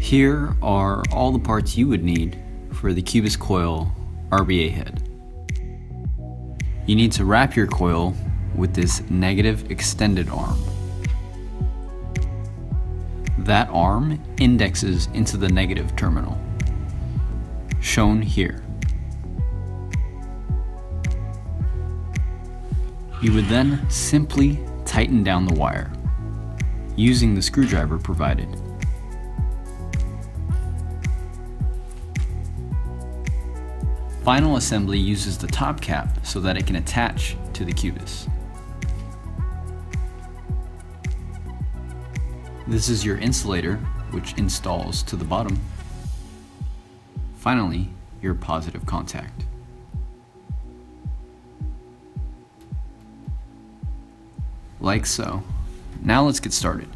Here are all the parts you would need for the Cubis Coil RBA head. You need to wrap your coil with this negative extended arm. That arm indexes into the negative terminal, shown here. You would then simply tighten down the wire using the screwdriver provided. Final assembly uses the top cap so that it can attach to the Cubis. This is your insulator, which installs to the bottom. Finally, your positive contact. Like so. Now let's get started.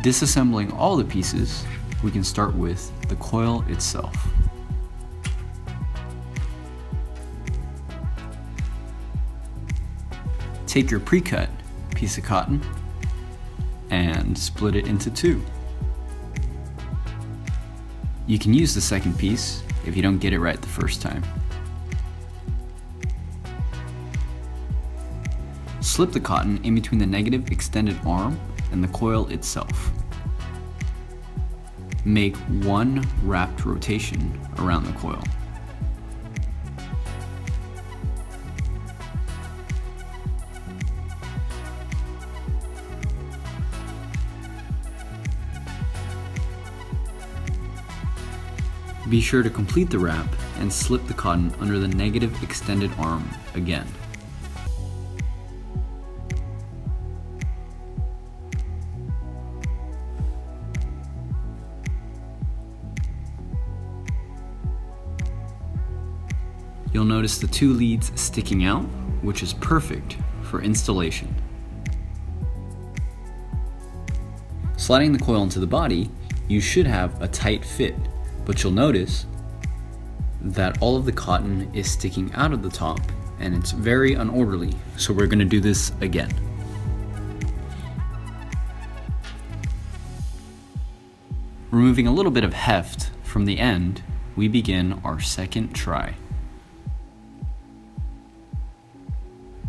Disassembling all the pieces, we can start with the coil itself. Take your pre-cut piece of cotton and split it into two. You can use the second piece if you don't get it right the first time. Slip the cotton in between the negative extended arm and the coil itself. Make one wrapped rotation around the coil. Be sure to complete the wrap and slip the cotton under the negative extended arm again. You'll notice the two leads sticking out, which is perfect for installation. Sliding the coil into the body, you should have a tight fit, but you'll notice that all of the cotton is sticking out of the top and it's very unorderly, so we're going to do this again. Removing a little bit of heft from the end, we begin our second try.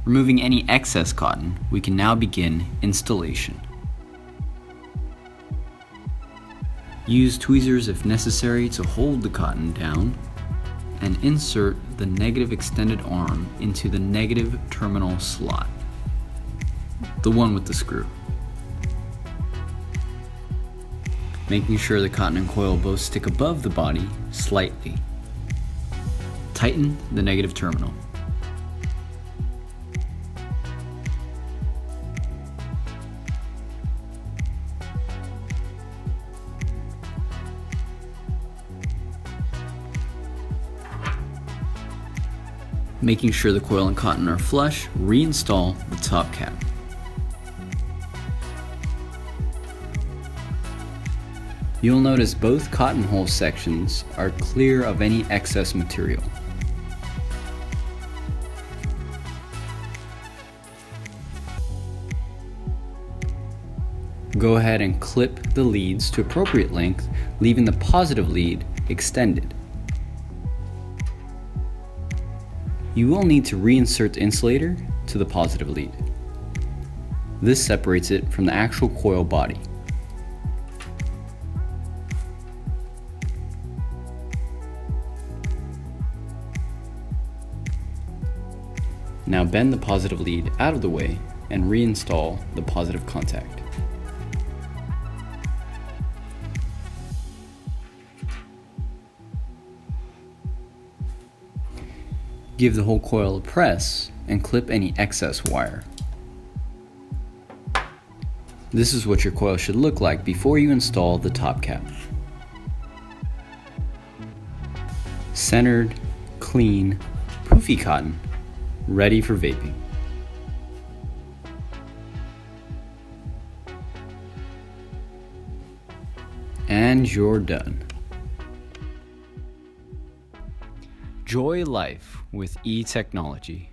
Removing any excess cotton, we can now begin installation. Use tweezers if necessary to hold the cotton down and insert the negative extended arm into the negative terminal slot, the one with the screw. Making sure the cotton and coil both stick above the body slightly. Tighten the negative terminal. Making sure the coil and cotton are flush, reinstall the top cap. You'll notice both cotton hole sections are clear of any excess material. Go ahead and clip the leads to appropriate length, leaving the positive lead extended. You will need to reinsert the insulator to the positive lead. This separates it from the actual coil body. Now bend the positive lead out of the way and reinstall the positive contact. Give the whole coil a press and clip any excess wire. This is what your coil should look like before you install the top cap. Centered, clean, poofy cotton, ready for vaping. And you're done. Enjoy life with e-technology.